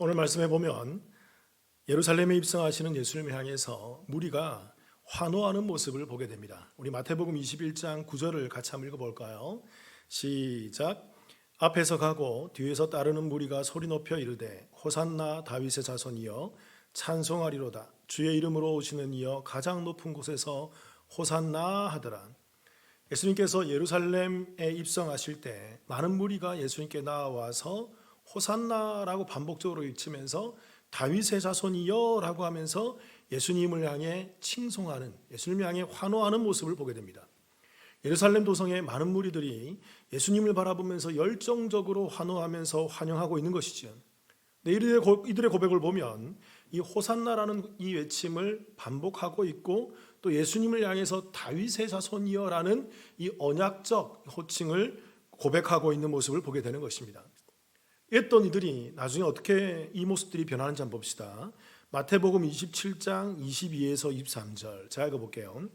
오늘 말씀해 보면 예루살렘에 입성하시는 예수님을 향해서 무리가 환호하는 모습을 보게 됩니다. 우리 마태복음 21장 9절을 같이 한번 읽어볼까요? 시작. 앞에서 가고 뒤에서 따르는 무리가 소리 높여 이르되 호산나 다윗의 자손이여 찬송하리로다. 주의 이름으로 오시는 이여 가장 높은 곳에서 호산나 하더라. 예수님께서 예루살렘에 입성하실 때 많은 무리가 예수님께 나와서 호산나라고 반복적으로 외치면서 다윗의 자손이여 라고 하면서 예수님을 향해 칭송하는, 예수님을 향해 환호하는 모습을 보게 됩니다. 예루살렘 도성의 많은 무리들이 예수님을 바라보면서 열정적으로 환호하면서 환영하고 있는 것이죠. 이들의 고백을 보면 이 호산나라는 이 외침을 반복하고 있고 또 예수님을 향해서 다윗의 자손이여라는 이 언약적 호칭을 고백하고 있는 모습을 보게 되는 것입니다. 이랬던 이들이 나중에 어떻게 이 모습들이 변하는지 한번 봅시다. 마태복음 27장 22에서 23절 제가 읽어볼게요.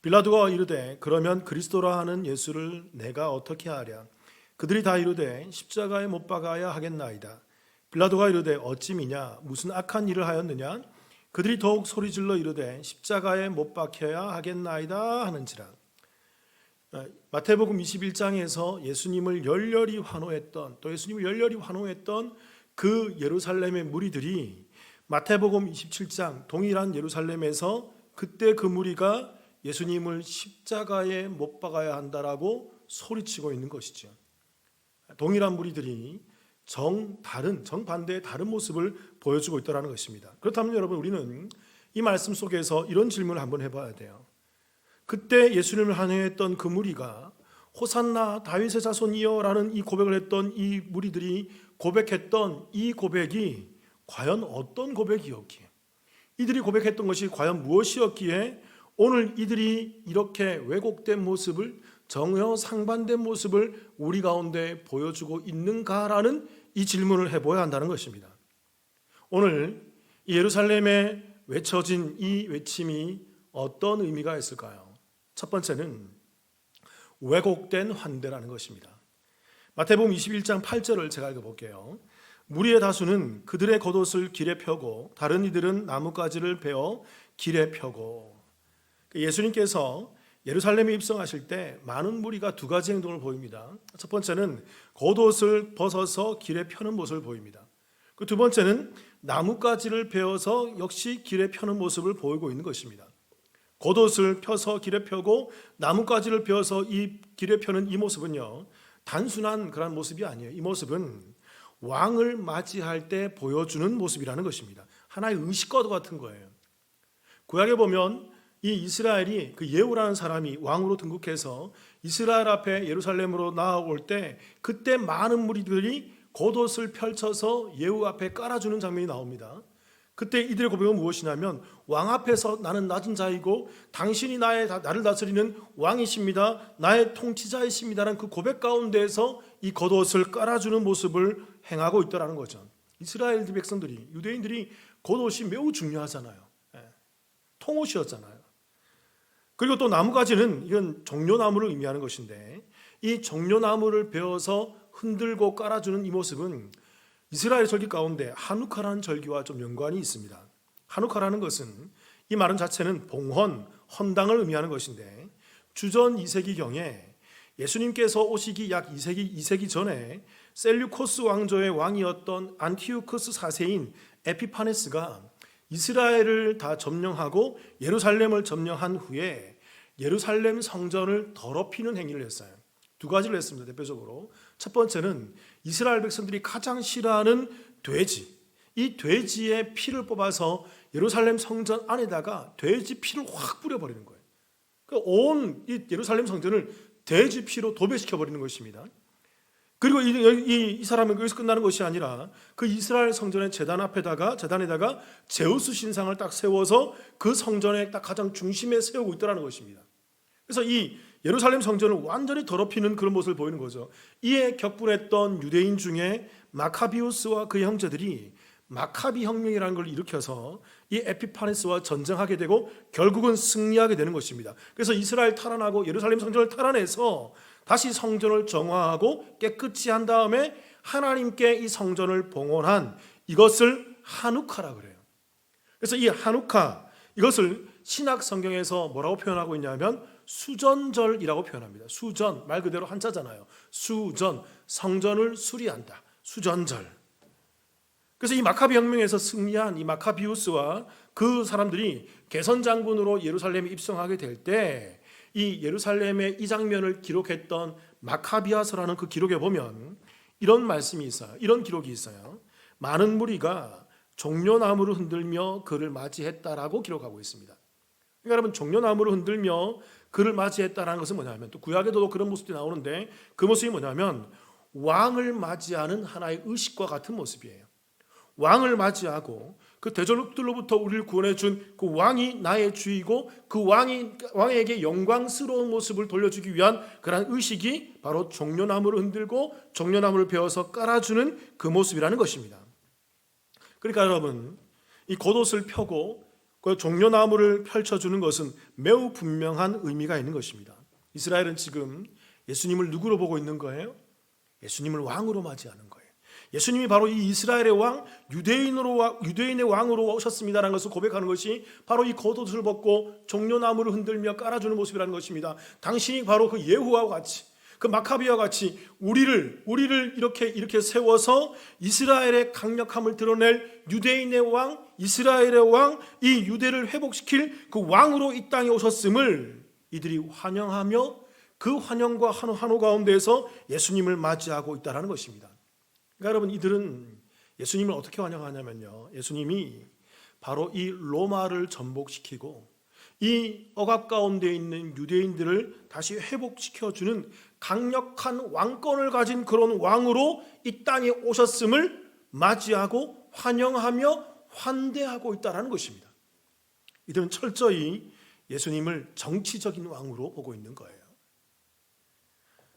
빌라도가 이르되 그러면 그리스도라 하는 예수를 내가 어떻게 하랴? 그들이 다 이르되 십자가에 못 박아야 하겠나이다. 빌라도가 이르되 어찌 미냐? 무슨 악한 일을 하였느냐? 그들이 더욱 소리질러 이르되 십자가에 못 박혀야 하겠나이다 하는지라. 마태복음 21장에서 예수님을 열렬히 환호했던, 또 예수님을 열렬히 환호했던 그 예루살렘의 무리들이 마태복음 27장 동일한 예루살렘에서 그때 그 무리가 예수님을 십자가에 못 박아야 한다라고 소리치고 있는 것이죠. 동일한 무리들이 정반대의 다른 모습을 보여주고 있다는 것입니다. 그렇다면 여러분, 우리는 이 말씀 속에서 이런 질문을 한번 해봐야 돼요. 그때 예수님을 환영했던 그 무리가 호산나 다윗의 자손이여 라는 이 고백을 했던 이 무리들이 고백했던 이 고백이 과연 어떤 고백이었기에, 이들이 고백했던 것이 과연 무엇이었기에 오늘 이들이 이렇게 왜곡된 모습을, 정형상반된 모습을 우리 가운데 보여주고 있는가라는 이 질문을 해봐야 한다는 것입니다. 오늘 예루살렘에 외쳐진 이 외침이 어떤 의미가 있을까요? 첫 번째는 왜곡된 환대라는 것입니다. 마태복음 21장 8절을 제가 읽어볼게요. 무리의 다수는 그들의 겉옷을 길에 펴고 다른 이들은 나뭇가지를 베어 길에 펴고. 예수님께서 예루살렘에 입성하실 때 많은 무리가 두 가지 행동을 보입니다. 첫 번째는 겉옷을 벗어서 길에 펴는 모습을 보입니다. 그 두 번째는 나뭇가지를 베어서 역시 길에 펴는 모습을 보이고 있는 것입니다. 겉옷을 펴서 길에 펴고 나뭇가지를 베어서 이 길에 펴는 이 모습은요, 단순한 그런 모습이 아니에요. 이 모습은 왕을 맞이할 때 보여주는 모습이라는 것입니다. 하나의 의식과도 같은 거예요. 구약에 보면 이 이스라엘이 그 예후라는 사람이 왕으로 등극해서 이스라엘 앞에 예루살렘으로 나아올 때 그때 많은 무리들이 겉옷을 펼쳐서 예후 앞에 깔아주는 장면이 나옵니다. 그때 이들의 고백은 무엇이냐면 왕 앞에서 나는 낮은 자이고 당신이 나를 다스리는 왕이십니다. 나의 통치자이십니다라는 그 고백 가운데에서 이 겉옷을 깔아주는 모습을 행하고 있다는 거죠. 이스라엘 백성들이, 유대인들이 겉옷이 매우 중요하잖아요. 통옷이었잖아요. 그리고 또 나뭇가지는 이건 종려나무를 의미하는 것인데 이 종려나무를 베어서 흔들고 깔아주는 이 모습은 이스라엘 절기 가운데 하누카라는 절기와 좀 연관이 있습니다. 하누카라는 것은, 이 말은 자체는 봉헌, 헌당을 의미하는 것인데 주전 2세기경에 예수님께서 오시기 약 2세기 전에 셀류코스 왕조의 왕이었던 안티오쿠스 4세인 에피파네스가 이스라엘을 다 점령하고 예루살렘을 점령한 후에 예루살렘 성전을 더럽히는 행위를 했어요. 두 가지를 했습니다. 대표적으로 첫 번째는 이스라엘 백성들이 가장 싫어하는 돼지, 이 돼지의 피를 뽑아서 예루살렘 성전 안에다가 돼지 피를 확 뿌려버리는 거예요. 온 이 예루살렘 성전을 돼지 피로 도배시켜버리는 것입니다. 그리고 이 사람은 여기서 끝나는 것이 아니라 그 이스라엘 성전의 재단에다가 제우스 신상을 딱 세워서 그 성전의 딱 가장 중심에 세우고 있더라는 것입니다. 그래서 이 예루살렘 성전을 완전히 더럽히는 그런 모습을 보이는 거죠. 이에 격분했던 유대인 중에 마카비우스와 그의 형제들이 마카비 혁명이라는 걸 일으켜서 이 에피파네스와 전쟁하게 되고 결국은 승리하게 되는 것입니다. 그래서 이스라엘 탈환하고 예루살렘 성전을 탈환해서 다시 성전을 정화하고 깨끗이 한 다음에 하나님께 이 성전을 봉헌한 이것을 하누카라 그래요. 그래서 이 하누카, 이것을 신약 성경에서 뭐라고 표현하고 있냐면 수전절이라고 표현합니다. 수전, 말 그대로 한자잖아요. 수전, 성전을 수리한다. 수전절. 그래서 이 마카비 혁명에서 승리한 이 마카비우스와 그 사람들이 개선 장군으로 예루살렘에 입성하게 될 때 이 예루살렘의 이 장면을 기록했던 마카비아서라는 그 기록에 보면 이런 말씀이 있어요. 이런 기록이 있어요. 많은 무리가 종려나무를 흔들며 그를 맞이했다라고 기록하고 있습니다. 그러니까 여러분, 종려나무를 흔들며 그를 맞이했다라는 것은 뭐냐면, 또 구약에도 그런 모습이 나오는데 그 모습이 뭐냐면 왕을 맞이하는 하나의 의식과 같은 모습이에요. 왕을 맞이하고 그 대적들로부터 우리를 구원해 준 그 왕이 나의 주이고 그 왕에게 영광스러운 모습을 돌려주기 위한 그러한 의식이 바로 종려나무를 흔들고 종려나무를 베어서 깔아주는 그 모습이라는 것입니다. 그러니까 여러분, 이 겉옷을 펴고 그 종려나무를 펼쳐주는 것은 매우 분명한 의미가 있는 것입니다. 이스라엘은 지금 예수님을 누구로 보고 있는 거예요? 예수님을 왕으로 맞이하는 거예요. 예수님이 바로 이 이스라엘의 왕, 유대인의 왕으로 오셨습니다라는 것을 고백하는 것이 바로 이 겉옷을 벗고 종려나무를 흔들며 깔아주는 모습이라는 것입니다. 당신이 바로 그 예후와 같이, 그 마카비와 같이 우리를 이렇게 세워서 이스라엘의 강력함을 드러낼 유대인의 왕, 이스라엘의 왕, 이 유대를 회복시킬 그 왕으로 이 땅에 오셨음을 이들이 환영하며 그 환영과 환호 가운데에서 예수님을 맞이하고 있다는 것입니다. 그러니까 여러분, 이들은 예수님을 어떻게 환영하냐면요, 예수님이 바로 이 로마를 전복시키고 이 억압 가운데 있는 유대인들을 다시 회복시켜주는 강력한 왕권을 가진 그런 왕으로 이 땅에 오셨음을 맞이하고 환영하며 환대하고 있다는 것입니다. 이들은 철저히 예수님을 정치적인 왕으로 보고 있는 거예요.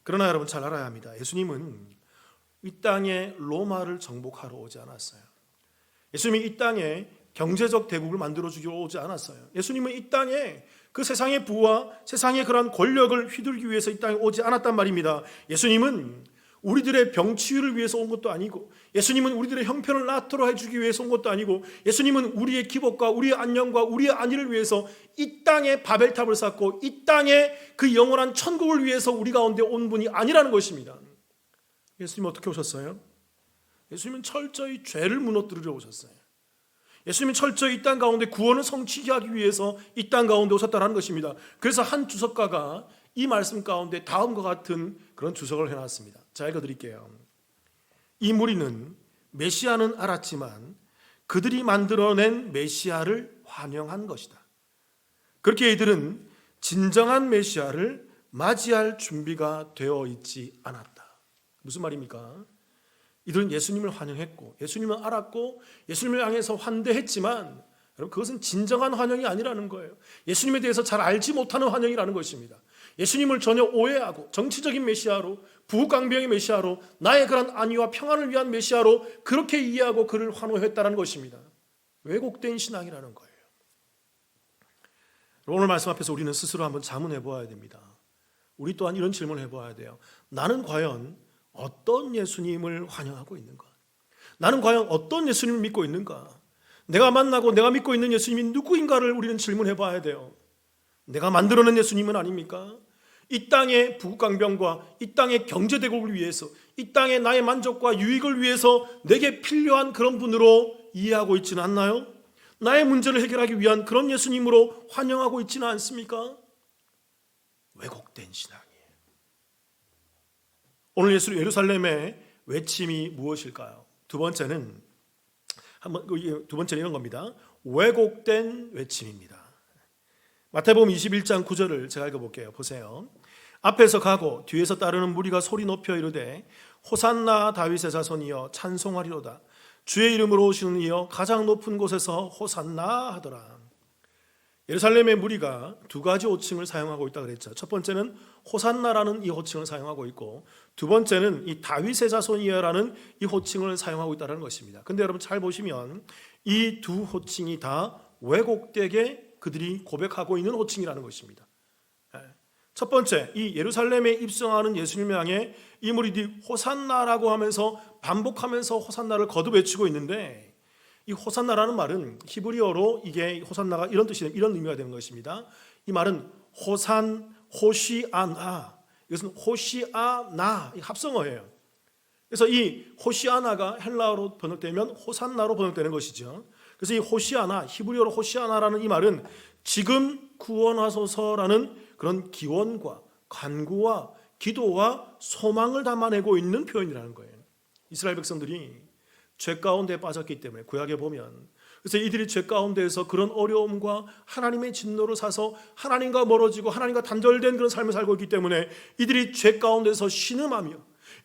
그러나 여러분, 잘 알아야 합니다. 예수님은 이 땅에 로마를 정복하러 오지 않았어요. 예수님이 이 땅에 경제적 대국을 만들어주기로 오지 않았어요. 예수님은 이 땅에 그 세상의 부와 세상의 그런 권력을 휘둘기 위해서 이 땅에 오지 않았단 말입니다. 예수님은 우리들의 병치유를 위해서 온 것도 아니고, 예수님은 우리들의 형편을 나토록 해주기 위해서 온 것도 아니고, 예수님은 우리의 기복과 우리의 안녕과 우리의 안위를 위해서 이 땅에 바벨탑을 쌓고 이 땅에 그 영원한 천국을 위해서 우리 가운데 온 분이 아니라는 것입니다. 예수님은 어떻게 오셨어요? 예수님은 철저히 죄를 무너뜨리려 오셨어요. 예수님은 철저히 이 땅 가운데 구원을 성취하기 하기 위해서 이 땅 가운데 오셨다는 것입니다. 그래서 한 주석가가 이 말씀 가운데 다음과 같은 그런 주석을 해놨습니다. 자, 읽어드릴게요. 이 무리는 메시아는 알았지만 그들이 만들어낸 메시아를 환영한 것이다. 그렇게 이들은 진정한 메시아를 맞이할 준비가 되어 있지 않았다. 무슨 말입니까? 이들은 예수님을 환영했고 예수님을 알았고 예수님을 향해서 환대했지만 여러분, 그것은 진정한 환영이 아니라는 거예요. 예수님에 대해서 잘 알지 못하는 환영이라는 것입니다. 예수님을 전혀 오해하고 정치적인 메시아로, 부강병의 메시아로, 나의 그런 안위와 평안을 위한 메시아로 그렇게 이해하고 그를 환호했다는 것입니다. 왜곡된 신앙이라는 거예요. 오늘 말씀 앞에서 우리는 스스로 한번 자문해 보아야 됩니다. 우리 또한 이런 질문을 해보아야 돼요. 나는 과연 어떤 예수님을 환영하고 있는가? 나는 과연 어떤 예수님을 믿고 있는가? 내가 만나고 내가 믿고 있는 예수님이 누구인가를 우리는 질문해 봐야 돼요. 내가 만들어낸 예수님은 아닙니까? 이 땅의 부국강병과 이 땅의 경제대국을 위해서, 이 땅의 나의 만족과 유익을 위해서 내게 필요한 그런 분으로 이해하고 있지는 않나요? 나의 문제를 해결하기 위한 그런 예수님으로 환영하고 있지는 않습니까? 왜곡된 신앙이에요. 오늘 예루살렘의 외침이 무엇일까요? 두 번째는 이런 겁니다. 왜곡된 외침입니다. 마태복음 21장 9절을 제가 읽어볼게요. 보세요. 앞에서 가고 뒤에서 따르는 무리가 소리 높여 이르되 호산나 다윗의 자손이여 찬송하리로다. 주의 이름으로 오시는 이여 가장 높은 곳에서 호산나 하더라. 예루살렘의 무리가 두 가지 호칭을 사용하고 있다고 그랬죠. 첫 번째는 호산나라는 이 호칭을 사용하고 있고, 두 번째는 이 다윗의 자손이여라는 이 호칭을 사용하고 있다는 것입니다. 근데 여러분 잘 보시면 이 두 호칭이 다 왜곡되게 그들이 고백하고 있는 호칭이라는 것입니다. 첫 번째, 이 예루살렘에 입성하는 예수님을 향해 이 무리들이 호산나라고 하면서 반복하면서 호산나를 거듭 외치고 있는데, 이 호산나라는 말은 히브리어로 이게 호산나가 이런 뜻이 이런 의미가 되는 것입니다. 이 말은 호시아나, 이것은 호시아나 합성어예요. 그래서 이 호시아나가 헬라어로 번역되면 호산나로 번역되는 것이죠. 그래서 이 호시아나, 히브리어로 호시아나라는 이 말은 지금 구원하소서라는 그런 기원과 간구와 기도와 소망을 담아내고 있는 표현이라는 거예요. 이스라엘 백성들이 죄 가운데 빠졌기 때문에 구약에 보면, 그래서 이들이 죄 가운데에서 그런 어려움과 하나님의 진노를 사서 하나님과 멀어지고 하나님과 단절된 그런 삶을 살고 있기 때문에 이들이 죄 가운데서 신음하며,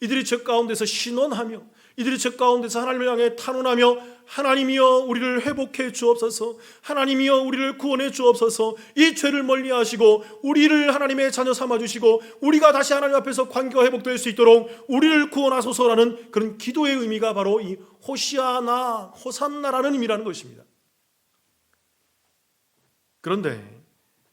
이들이 죄 가운데서 신원하며, 이들이 죄 가운데서 하나님을 향해 탄원하며 하나님이여 우리를 회복해 주옵소서, 하나님이여 우리를 구원해 주옵소서, 이 죄를 멀리하시고 우리를 하나님의 자녀 삼아주시고 우리가 다시 하나님 앞에서 관계가 회복될 수 있도록 우리를 구원하소서라는 그런 기도의 의미가 바로 이 호시아나, 호산나라는 의미라는 것입니다. 그런데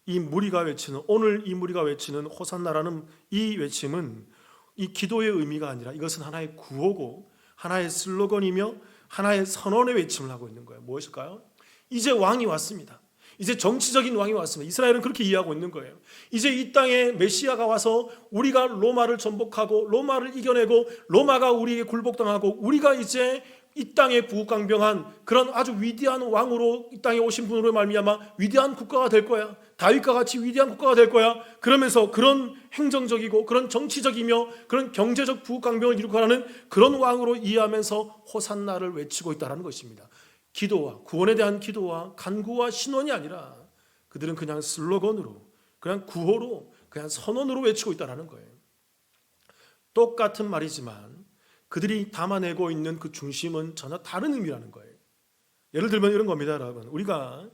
이 무리가 외치는, 오늘 이 무리가 외치는 호산나라는 이 외침은 이 기도의 의미가 아니라 이것은 하나의 구호고 하나의 슬로건이며 하나의 선언의 외침을 하고 있는 거예요. 무엇일까요? 이제 왕이 왔습니다. 이제 정치적인 왕이 왔습니다. 이스라엘은 그렇게 이해하고 있는 거예요. 이제 이 땅에 메시아가 와서 우리가 로마를 전복하고 로마를 이겨내고 로마가 우리에게 굴복당하고 우리가 이제 이 땅에 부강병한 그런 아주 위대한 왕으로 이 땅에 오신 분으로 말미암아 위대한 국가가 될 거야. 다윗과 같이 위대한 국가가 될 거야. 그러면서 그런 행정적이고 그런 정치적이며 그런 경제적 부강병을 이룩하는 그런 왕으로 이해하면서 호산나를 외치고 있다는 것입니다. 기도와 구원에 대한 기도와 간구와 신원이 아니라 그들은 그냥 슬로건으로, 그냥 구호로, 그냥 선언으로 외치고 있다는 거예요. 똑같은 말이지만 그들이 담아내고 있는 그 중심은 전혀 다른 의미라는 거예요. 예를 들면 이런 겁니다, 여러분. 우리가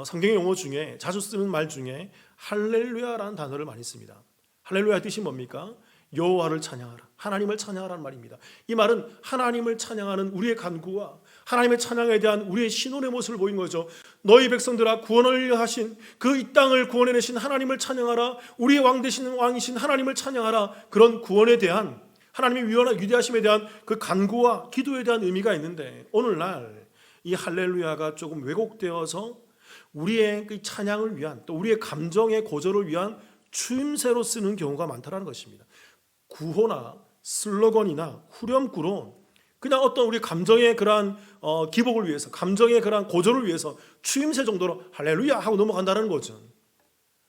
성경의 용어 중에 자주 쓰는 말 중에 할렐루야라는 단어를 많이 씁니다. 할렐루야 뜻이 뭡니까? 여호와를 찬양하라, 하나님을 찬양하라는 말입니다. 이 말은 하나님을 찬양하는 우리의 간구와 하나님의 찬양에 대한 우리의 신원의 모습을 보인 거죠. 너희 백성들아 구원을 하신 그 이 땅을 구원해내신 하나님을 찬양하라, 우리의 왕 되시는 왕이신 하나님을 찬양하라. 그런 구원에 대한 하나님의 위대하심에 대한 그 간구와 기도에 대한 의미가 있는데, 오늘날 이 할렐루야가 조금 왜곡되어서 우리의 그 찬양을 위한, 또 우리의 감정의 고조를 위한 추임새로 쓰는 경우가 많다는 것입니다. 구호나 슬로건이나 후렴구로 그냥 어떤 우리 감정의 그러한 기복을 위해서, 감정의 그러한 고조를 위해서 추임새 정도로 할렐루야 하고 넘어간다는 거죠.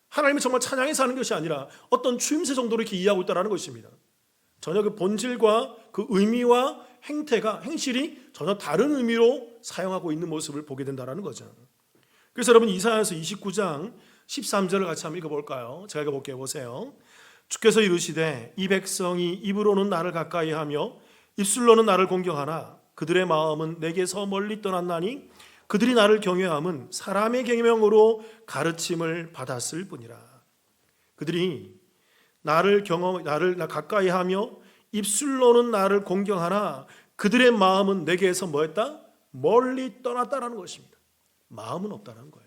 하나님이 정말 찬양해서 하는 것이 아니라 어떤 추임새 정도로 이렇게 이해하고 있다는 것입니다. 전혀 그 본질과 그 의미와 행태가, 행실이 전혀 다른 의미로 사용하고 있는 모습을 보게 된다는 거죠. 그래서 여러분 이사야서 29장 13절을 같이 한번 읽어볼까요? 제가 읽어볼게요. 보세요. 주께서 이르시되 이 백성이 입으로는 나를 가까이하며 입술로는 나를 공경하나 그들의 마음은 내게서 멀리 떠났나니 그들이 나를 경외함은 사람의 계명으로 가르침을 받았을 뿐이라. 그들이 나를 가까이하며 입술로는 나를 공경하나 그들의 마음은 내게서 뭐했다? 멀리 떠났다라는 것입니다. 마음은 없다는 거예요.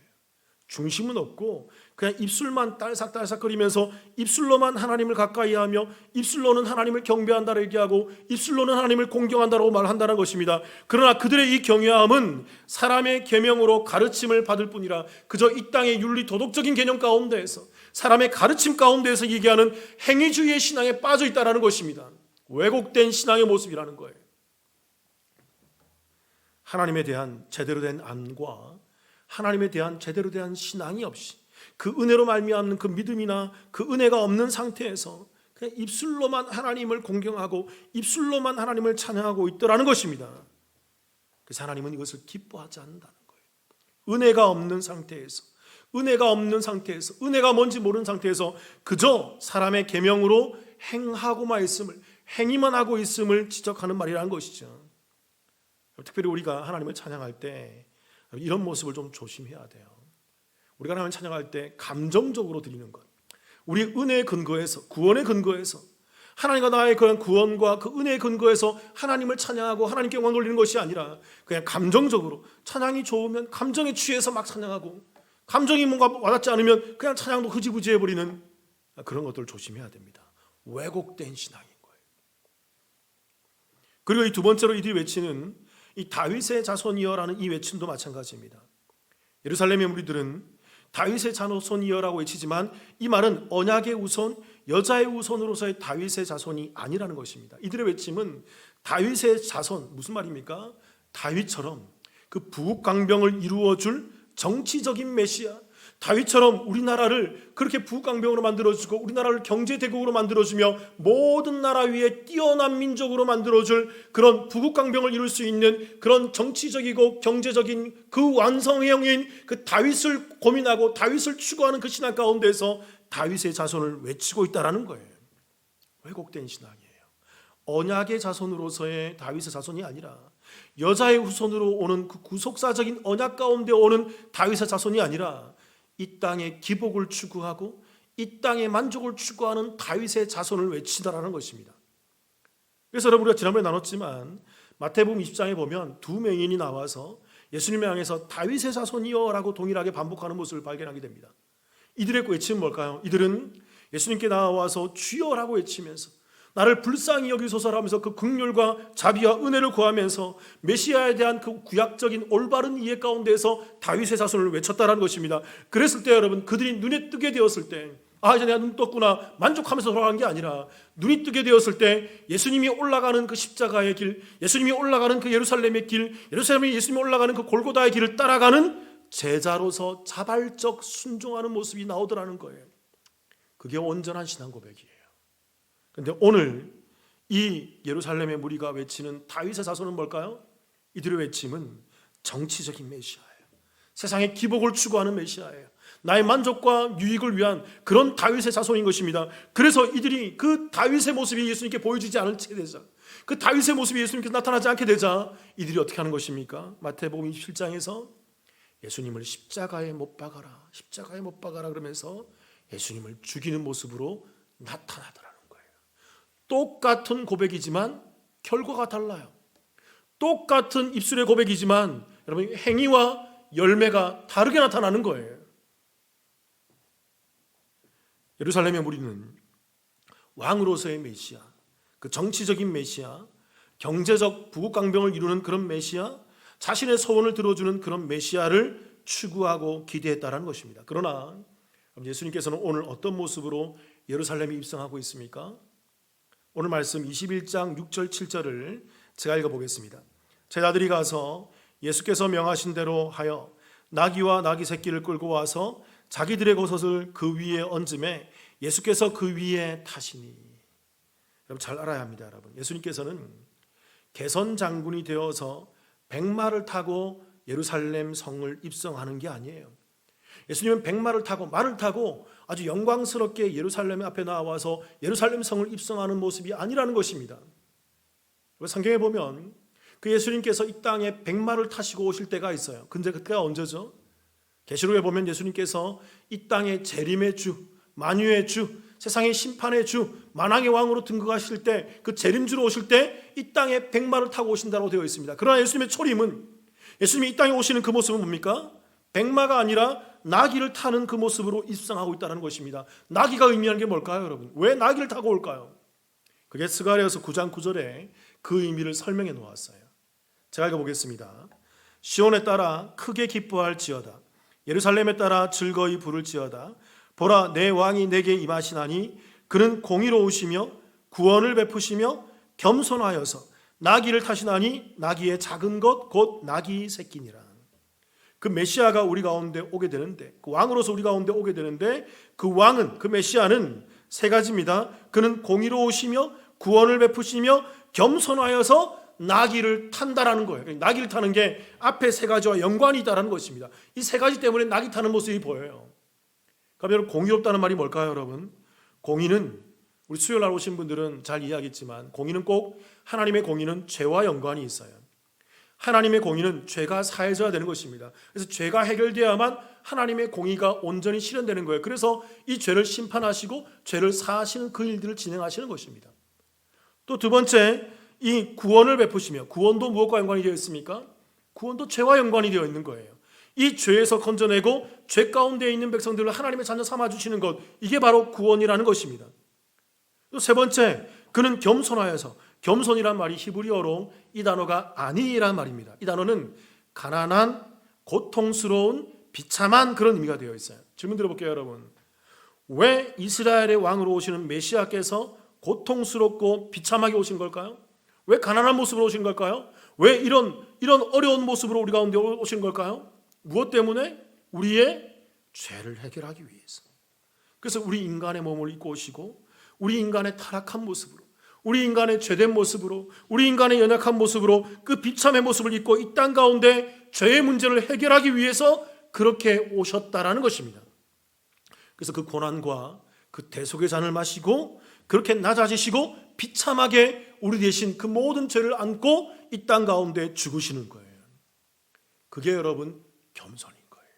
중심은 없고 그냥 입술만 딸싹딸싹거리면서 입술로만 하나님을 가까이하며 입술로는 하나님을 경배한다고 얘기하고 입술로는 하나님을 공경한다고 말한다는 것입니다. 그러나 그들의 이 경외함은 사람의 계명으로 가르침을 받을 뿐이라, 그저 이 땅의 윤리 도덕적인 개념 가운데에서, 사람의 가르침 가운데에서 얘기하는 행위주의의 신앙에 빠져 있다는 것입니다. 왜곡된 신앙의 모습이라는 거예요. 하나님에 대한 제대로 된 안과 하나님에 대한 제대로 된 신앙이 없이 그 은혜로 말미암는 그 믿음이나 그 은혜가 없는 상태에서 그냥 입술로만 하나님을 공경하고 입술로만 하나님을 찬양하고 있더라는 것입니다. 그래서 하나님은 이것을 기뻐하지 않는다는 거예요. 은혜가 없는 상태에서, 은혜가 뭔지 모르는 상태에서 그저 사람의 계명으로 행하고만 있음을, 행위만 하고 있음을 지적하는 말이라는 것이죠. 특별히 우리가 하나님을 찬양할 때 이런 모습을 좀 조심해야 돼요. 우리가 하나님을 찬양할 때 감정적으로 드리는 것, 우리 은혜의 근거에서, 구원의 근거에서, 하나님과 나의 그런 구원과 그 은혜의 근거에서 하나님을 찬양하고 하나님께 영광 돌리는 것이 아니라 그냥 감정적으로, 찬양이 좋으면 감정에 취해서 막 찬양하고, 감정이 뭔가 와닿지 않으면 그냥 찬양도 흐지부지 해버리는 그런 것들을 조심해야 됩니다. 왜곡된 신앙인 거예요. 그리고 이 두 번째로 이들이 외치는 이 다윗의 자손이여라는 이 외침도 마찬가지입니다. 예루살렘의 무리들은 다윗의 자손이여라고 외치지만 이 말은 언약의 후손, 여자의 후손으로서의 다윗의 자손이 아니라는 것입니다. 이들의 외침은 다윗의 자손, 무슨 말입니까? 다윗처럼 그 부국강병을 이루어줄 정치적인 메시아, 다윗처럼 우리나라를 그렇게 부국강병으로 만들어주고 우리나라를 경제대국으로 만들어주며 모든 나라 위에 뛰어난 민족으로 만들어줄 그런 부국강병을 이룰 수 있는 그런 정치적이고 경제적인 그 완성형인 그 다윗을 고민하고 다윗을 추구하는 그 신앙 가운데서 다윗의 자손을 외치고 있다는 거예요. 왜곡된 신앙이에요. 언약의 자손으로서의 다윗의 자손이 아니라 여자의 후손으로 오는 그 구속사적인 언약 가운데 오는 다윗의 자손이 아니라 이 땅의 기복을 추구하고 이 땅의 만족을 추구하는 다윗의 자손을 외치다라는 것입니다. 그래서 여러분, 우리가 지난번에 나눴지만 마태복음 20장에 보면 두 맹인이 나와서 예수님을 향해서 다윗의 자손이여 라고 동일하게 반복하는 모습을 발견하게 됩니다. 이들의 외침은 뭘까요? 이들은 예수님께 나와서 주여라고 외치면서 나를 불쌍히 여기소서라 하면서 그 긍휼과 자비와 은혜를 구하면서 메시아에 대한 그 구약적인 올바른 이해 가운데에서 다윗의 자손을 외쳤다라는 것입니다. 그랬을 때 여러분, 그들이 눈에 뜨게 되었을 때 이제 내가 눈 떴구나 만족하면서 돌아간 게 아니라 눈이 뜨게 되었을 때 예수님이 올라가는 그 십자가의 길, 예수님이 올라가는 그 예루살렘의 길, 예수님이 올라가는 그 골고다의 길을 따라가는 제자로서 자발적 순종하는 모습이 나오더라는 거예요. 그게 온전한 신앙 고백이에요. 그런데 오늘 이 예루살렘의 무리가 외치는 다윗의 자손은 뭘까요? 이들의 외침은 정치적인 메시아예요. 세상의 기복을 추구하는 메시아예요. 나의 만족과 유익을 위한 그런 다윗의 자손인 것입니다. 그래서 이들이 그 다윗의 모습이 예수님께 보여지지 않을 채 되자, 그 다윗의 모습이 예수님께 나타나지 않게 되자 이들이 어떻게 하는 것입니까? 마태복음 27장에서 예수님을 십자가에 못 박아라, 십자가에 못 박아라 그러면서 예수님을 죽이는 모습으로 나타나더라는 거예요. 똑같은 고백이지만 결과가 달라요. 똑같은 입술의 고백이지만 여러분, 행위와 열매가 다르게 나타나는 거예요. 예루살렘의 무리는 왕으로서의 메시아, 그 정치적인 메시아, 경제적 부국강병을 이루는 그런 메시아, 자신의 소원을 들어주는 그런 메시아를 추구하고 기대했다는 것입니다. 그러나 예수님께서는 오늘 어떤 모습으로 예루살렘에 입성하고 있습니까? 오늘 말씀 21장 6절 7절을 제가 읽어보겠습니다. 제자들이 가서 예수께서 명하신 대로 하여 나귀와 나귀 새끼를 끌고 와서 자기들의 버섯을 그 위에 얹음에 예수께서 그 위에 타시니. 여러분, 잘 알아야 합니다. 여러분, 예수님께서는 개선 장군이 되어서 백마를 타고 예루살렘 성을 입성하는 게 아니에요. 예수님은 백마를 타고 말을 타고 아주 영광스럽게 예루살렘 앞에 나와서 예루살렘 성을 입성하는 모습이 아니라는 것입니다. 성경에 보면 그 예수님께서 이 땅에 백마를 타시고 오실 때가 있어요. 근데 그때가 언제죠? 계시록에 보면 예수님께서 이 땅의 재림의 주, 만유의 주, 세상의 심판의 주, 만왕의 왕으로 등극하실 때, 그 재림주로 오실 때 이 땅에 백마를 타고 오신다고 되어 있습니다. 그러나 예수님의 초림은, 예수님이 이 땅에 오시는 그 모습은 뭡니까? 백마가 아니라 나귀를 타는 그 모습으로 입성하고 있다는 것입니다. 나귀가 의미하는 게 뭘까요, 여러분? 왜 나귀를 타고 올까요? 그게 스가랴서 9장 9절에 그 의미를 설명해 놓았어요. 제가 읽어보겠습니다. 시온에 따라 크게 기뻐할지어다. 예루살렘에 따라 즐거이 부를지어다. 보라, 내 왕이 내게 임하시나니 그는 공의로우시며 구원을 베푸시며 겸손하여서 나귀를 타시나니 나귀의 작은 것 곧 나귀 새끼니라. 그 메시아가 우리 가운데 오게 되는데, 그 왕으로서 우리 가운데 오게 되는데, 그 왕은, 그 메시아는 세 가지입니다. 그는 공의로우시며 구원을 베푸시며 겸손하여서 나귀를 탄다라는 거예요. 나귀를 타는 게 앞에 세 가지와 연관이 있다는 것입니다. 이 세 가지 때문에 나귀 타는 모습이 보여요. 그럼 여러분, 공의롭다는 말이 뭘까요, 여러분? 공의는, 우리 수요일 날 오신 분들은 잘 이해하겠지만, 공의는 꼭, 하나님의 공의는 죄와 연관이 있어요. 하나님의 공의는 죄가 사해져야 되는 것입니다. 그래서 죄가 해결되어야만 하나님의 공의가 온전히 실현되는 거예요. 그래서 이 죄를 심판하시고 죄를 사하시는 그 일들을 진행하시는 것입니다. 또 두 번째, 이 구원을 베푸시며, 구원도 무엇과 연관이 되어 있습니까? 구원도 죄와 연관이 되어 있는 거예요. 이 죄에서 건져내고 죄 가운데 있는 백성들을 하나님의 자녀 삼아주시는 것, 이게 바로 구원이라는 것입니다. 또 세 번째, 그는 겸손하여서, 겸손이란 말이 히브리어로 이 단어가 아니란 말입니다. 이 단어는 가난한, 고통스러운, 비참한 그런 의미가 되어 있어요. 질문 드려볼게요, 여러분. 왜 이스라엘의 왕으로 오시는 메시아께서 고통스럽고 비참하게 오신 걸까요? 왜 가난한 모습으로 오신 걸까요? 왜 이런 어려운 모습으로 우리 가운데 오신 걸까요? 무엇 때문에? 우리의 죄를 해결하기 위해서. 그래서 우리 인간의 몸을 입고 오시고, 우리 인간의 타락한 모습으로, 우리 인간의 죄된 모습으로, 우리 인간의 연약한 모습으로 그 비참의 모습을 입고 이 땅 가운데 죄의 문제를 해결하기 위해서 그렇게 오셨다라는 것입니다. 그래서 그 고난과 그 대속의 잔을 마시고 그렇게 낮아지시고 비참하게 우리 대신 그 모든 죄를 안고 이 땅 가운데 죽으시는 거예요. 그게 여러분 겸손인 거예요.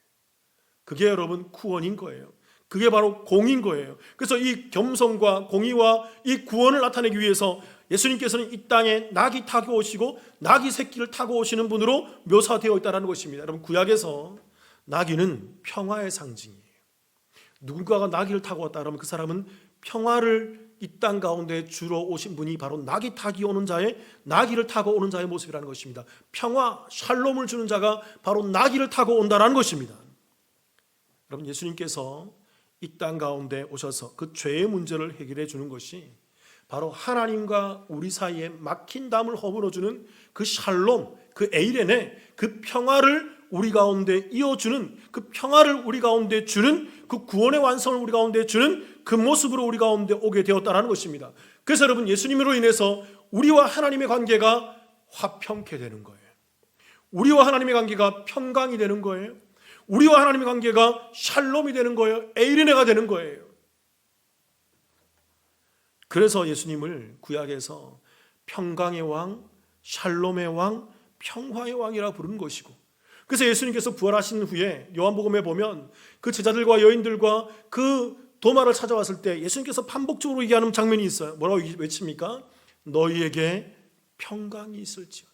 그게 여러분 구원인 거예요. 그게 바로 공인 거예요. 그래서 이 겸손과 공의와 이 구원을 나타내기 위해서 예수님께서는 이 땅에 나귀 타고 오시고 나귀 새끼를 타고 오시는 분으로 묘사되어 있다는 것입니다. 여러분, 구약에서 나귀는 평화의 상징이에요. 누군가가 나귀를 타고 왔다 그러면 그 사람은 평화를 이 땅 가운데 주러 오신 분이 바로 나귀 타기 오는 자의, 나귀를 타고 오는 자의 모습이라는 것입니다. 평화, 샬롬을 주는 자가 바로 나귀를 타고 온다는 것입니다. 여러분, 예수님께서 이 땅 가운데 오셔서 그 죄의 문제를 해결해 주는 것이 바로 하나님과 우리 사이에 막힌 담을 허물어주는 그 샬롬, 그 에이레네, 그 평화를 우리 가운데 이어주는, 그 평화를 우리 가운데 주는, 그 구원의 완성을 우리 가운데 주는 그 모습으로 우리 가운데 오게 되었다는 것입니다. 그래서 여러분, 예수님으로 인해서 우리와 하나님의 관계가 화평케 되는 거예요. 우리와 하나님의 관계가 평강이 되는 거예요. 우리와 하나님의 관계가 샬롬이 되는 거예요. 에이레네가 되는 거예요. 그래서 예수님을 구약에서 평강의 왕, 샬롬의 왕, 평화의 왕이라 부르는 것이고, 그래서 예수님께서 부활하신 후에 요한복음에 보면 그 제자들과 여인들과 그 도마를 찾아왔을 때 예수님께서 반복적으로 얘기하는 장면이 있어요. 뭐라고 외칩니까? 너희에게 평강이 있을지어다.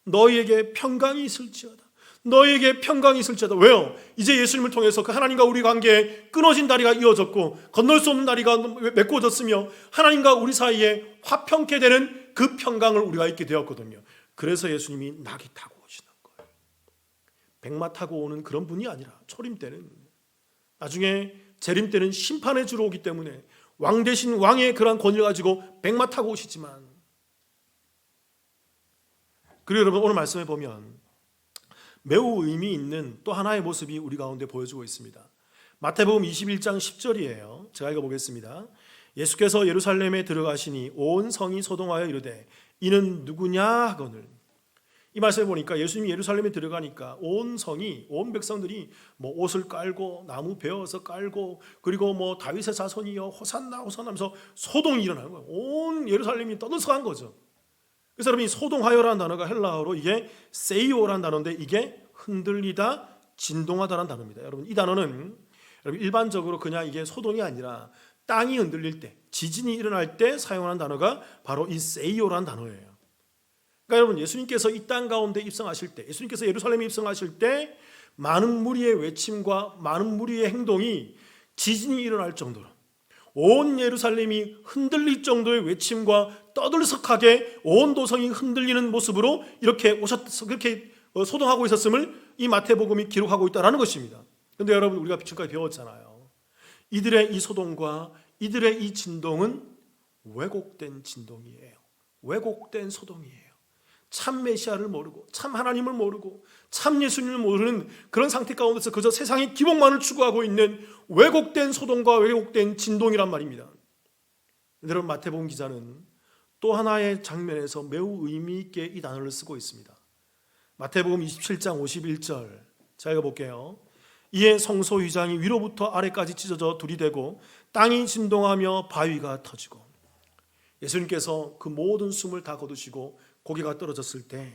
너희에게 평강이 있을지어다. 너희에게 평강이 있을지어다. 왜요? 이제 예수님을 통해서 그 하나님과 우리 관계에 끊어진 다리가 이어졌고 건널 수 없는 다리가 메꿔졌으며 하나님과 우리 사이에 화평케 되는 그 평강을 우리가 있게 되었거든요. 그래서 예수님이 나귀 타고 오시는 거예요. 백마 타고 오는 그런 분이 아니라 초림 때는, 나중에 재림 때는 심판의 주로 오기 때문에 왕 대신 왕의 그러한 권위를 가지고 백마 타고 오시지만, 그리고 여러분, 오늘 말씀에 보면 매우 의미 있는 또 하나의 모습이 우리 가운데 보여주고 있습니다. 마태복음 21장 10절이에요. 제가 읽어보겠습니다. 예수께서 예루살렘에 들어가시니 온 성이 소동하여 이르되 이는 누구냐 하거늘. 이 말씀을 보니까 예수님이 예루살렘에 들어가니까 온 성이, 온 백성들이 뭐 옷을 깔고 나무 베어서 깔고, 그리고 뭐 다윗의 자손이여 호산나 호산나 하면서 소동이 일어나는 거예요. 온 예루살렘이 떠들썩한 거죠. 그래서 여러분, 이 소동하여라는 단어가 헬라어로 이게 세이오라는 단어인데 이게 흔들리다, 진동하다라는 단어입니다. 여러분, 이 단어는 여러분 일반적으로 그냥 이게 소동이 아니라 땅이 흔들릴 때, 지진이 일어날 때 사용하는 단어가 바로 이 세이오라는 단어예요. 그러니까 여러분, 예수님께서 이 땅 가운데 입성하실 때, 예수님께서 예루살렘에 입성하실 때 많은 무리의 외침과 많은 무리의 행동이 지진이 일어날 정도로, 온 예루살렘이 흔들릴 정도의 외침과 떠들썩하게 온 도성이 흔들리는 모습으로 이렇게 그렇게 소동하고 있었음을 이 마태복음이 기록하고 있다는 것입니다. 그런데 여러분, 우리가 지금까지 배웠잖아요. 이들의 이 소동과 이들의 이 진동은 왜곡된 진동이에요. 왜곡된 소동이에요. 참 메시아를 모르고, 참 하나님을 모르고, 참 예수님을 모르는 그런 상태 가운데서 그저 세상의 기복만을 추구하고 있는 왜곡된 소동과 왜곡된 진동이란 말입니다. 여러분, 마태복음 기자는 또 하나의 장면에서 매우 의미 있게 이 단어를 쓰고 있습니다. 마태복음 27장 51절, 자 읽어볼게요. 이에 성소 휘장이 위로부터 아래까지 찢어져 둘이 되고 땅이 진동하며 바위가 터지고, 예수님께서 그 모든 숨을 다 거두시고 고개가 떨어졌을 때,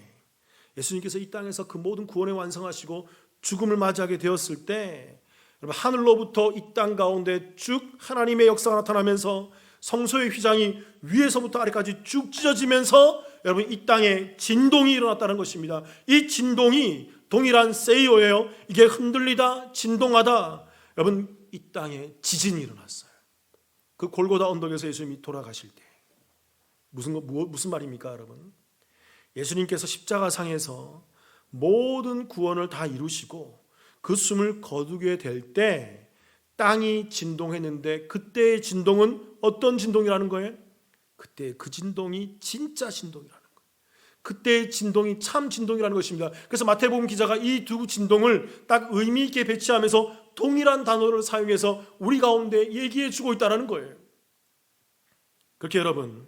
예수님께서 이 땅에서 그 모든 구원을 완성하시고 죽음을 맞이하게 되었을 때, 여러분, 하늘로부터 이 땅 가운데 쭉 하나님의 역사가 나타나면서 성소의 휘장이 위에서부터 아래까지 쭉 찢어지면서 여러분, 이 땅에 진동이 일어났다는 것입니다. 이 진동이 동일한 세이오예요. 이게 흔들리다 진동하다. 여러분, 이 땅에 지진이 일어났어요. 그 골고다 언덕에서 예수님이 돌아가실 때 무슨 말입니까, 여러분? 예수님께서 십자가상에서 모든 구원을 다 이루시고 그 숨을 거두게 될 때 땅이 진동했는데, 그때의 진동은 어떤 진동이라는 거예요? 그때 그 진동이 진짜 진동이라는 거예요. 그때의 진동이 참 진동이라는 것입니다. 그래서 마태복음 기자가 이 두 진동을 딱 의미 있게 배치하면서 동일한 단어를 사용해서 우리 가운데 얘기해 주고 있다는 거예요. 그렇게 여러분,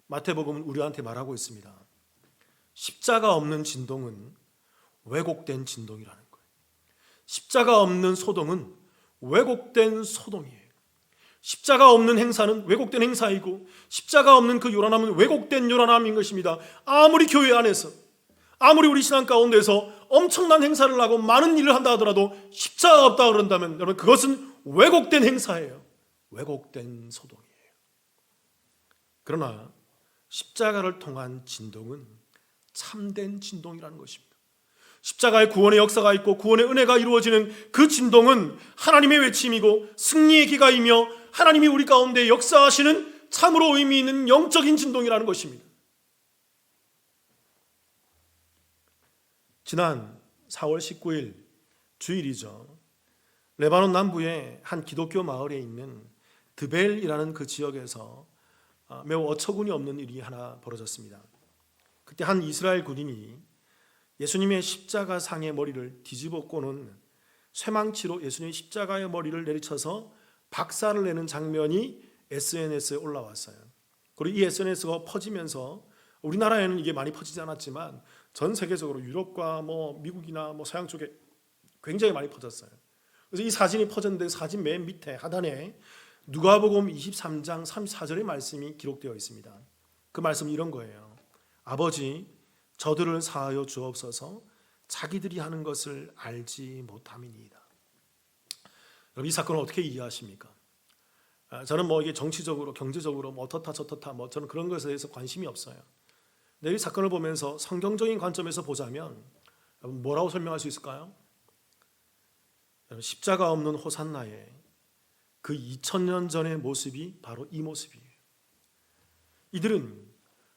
마태복음은 우리한테 말하고 있습니다. 십자가 없는 진동은 왜곡된 진동이라는 거예요. 십자가 없는 소동은 왜곡된 소동이에요. 십자가 없는 행사는 왜곡된 행사이고, 십자가 없는 그 요란함은 왜곡된 요란함인 것입니다. 아무리 교회 안에서, 아무리 우리 신앙 가운데서 엄청난 행사를 하고 많은 일을 한다 하더라도 십자가가 없다 그런다면 여러분, 그것은 왜곡된 행사예요. 왜곡된 소동이에요. 그러나 십자가를 통한 진동은 참된 진동이라는 것입니다. 십자가의 구원의 역사가 있고 구원의 은혜가 이루어지는 그 진동은 하나님의 외침이고 승리의 기가이며 하나님이 우리 가운데 역사하시는 참으로 의미 있는 영적인 진동이라는 것입니다. 지난 4월 19일 주일이죠. 레바논 남부의 한 기독교 마을에 있는 드벨이라는 그 지역에서 매우 어처구니 없는 일이 하나 벌어졌습니다. 그때 한 이스라엘 군인이 예수님의 십자가 상의 머리를 뒤집어꼬는 쇠망치로 예수님의 십자가의 머리를 내리쳐서 박살을 내는 장면이 SNS에 올라왔어요. 그리고 이 SNS가 퍼지면서 우리나라에는 이게 많이 퍼지지 않았지만 전 세계적으로 유럽과 미국이나 서양 쪽에 굉장히 많이 퍼졌어요. 그래서 이 사진이 퍼졌는데 사진 맨 밑에 하단에 누가복음 23장 34절의 말씀이 기록되어 있습니다. 그 말씀은 이런 거예요. 아버지, 저들을 사하여 주옵소서. 자기들이 하는 것을 알지 못함이니이다. 여러분, 이 사건을 어떻게 이해하십니까? 저는 이게 정치적으로, 경제적으로 어떻다 저렇다 저는 그런 것에 대해서 관심이 없어요. 근데 이 사건을 보면서 성경적인 관점에서 보자면 여러분, 뭐라고 설명할 수 있을까요? 여러분, 십자가 없는 호산나의 그 2000년 전의 모습이 바로 이 모습이에요. 이들은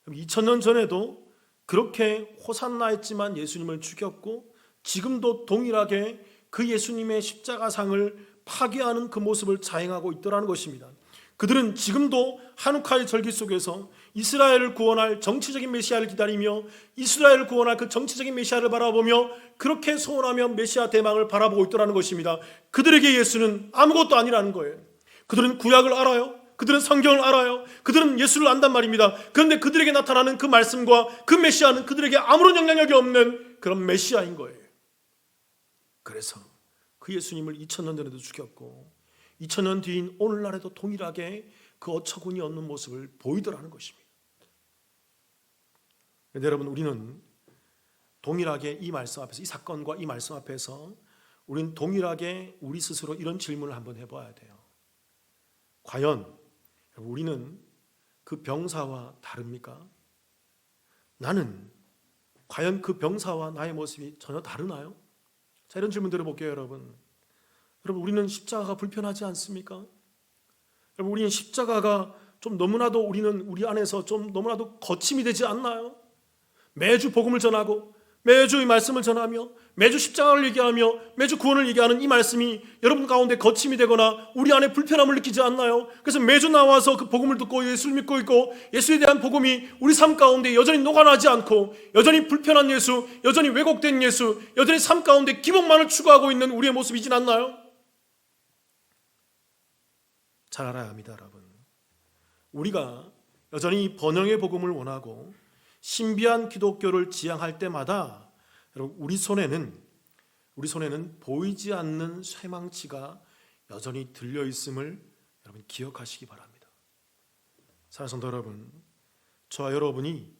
2000년 전에도 그렇게 호산나 했지만 예수님을 죽였고, 지금도 동일하게 그 예수님의 십자가상을 파괴하는 그 모습을 자행하고 있더라는 것입니다. 그들은 지금도 한우카의 절기 속에서 이스라엘을 구원할 정치적인 메시아를 기다리며 이스라엘을 구원할 그 정치적인 메시아를 바라보며 그렇게 소원하며 메시아 대망을 바라보고 있더라는 것입니다. 그들에게 예수는 아무것도 아니라는 거예요. 그들은 구약을 알아요. 그들은 성경을 알아요. 그들은 예수를 안단 말입니다. 그런데 그들에게 나타나는 그 말씀과 그 메시아는 그들에게 아무런 영향력이 없는 그런 메시아인 거예요. 그래서 그 예수님을 2000년 전에도 죽였고 2000년 뒤인 오늘날에도 동일하게 그 어처구니 없는 모습을 보이더라는 것입니다. 그런데 여러분, 우리는 동일하게 이 말씀 앞에서, 이 사건과 이 말씀 앞에서 우리는 동일하게 우리 스스로 이런 질문을 한번 해봐야 돼요. 과연 우리는 그 병사와 다릅니까? 나는 과연 그 병사와 나의 모습이 전혀 다르나요? 자, 이런 질문 드려볼게요, 여러분. 여러분, 우리는 십자가가 불편하지 않습니까? 여러분, 우리는 십자가가 좀 너무나도 우리 안에서 좀 너무나도 거침이 되지 않나요? 매주 복음을 전하고 매주 이 말씀을 전하며 매주 십자가를 얘기하며 매주 구원을 얘기하는 이 말씀이 여러분 가운데 거침이 되거나 우리 안에 불편함을 느끼지 않나요? 그래서 매주 나와서 그 복음을 듣고 예수를 믿고 있고 예수에 대한 복음이 우리 삶 가운데 여전히 녹아나지 않고 여전히 불편한 예수, 여전히 왜곡된 예수, 여전히 삶 가운데 기복만을 추구하고 있는 우리의 모습이진 않나요? 잘 알아야 합니다, 여러분. 우리가 여전히 번영의 복음을 원하고 신비한 기독교를 지향할 때마다 여러분, 우리 손에는 보이지 않는 쇠망치가 여전히 들려 있음을 여러분 기억하시기 바랍니다. 사랑하는 성도 여러분, 저와 여러분이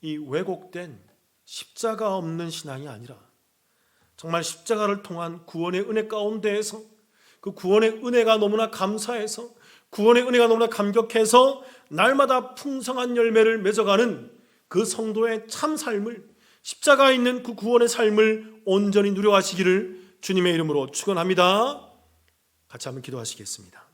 이 왜곡된 십자가 없는 신앙이 아니라 정말 십자가를 통한 구원의 은혜 가운데에서 그 구원의 은혜가 너무나 감사해서 구원의 은혜가 너무나 감격해서 날마다 풍성한 열매를 맺어가는 그 성도의 참 삶을, 십자가에 있는 그 구원의 삶을 온전히 누려가시기를 주님의 이름으로 축원합니다. 같이 한번 기도하시겠습니다.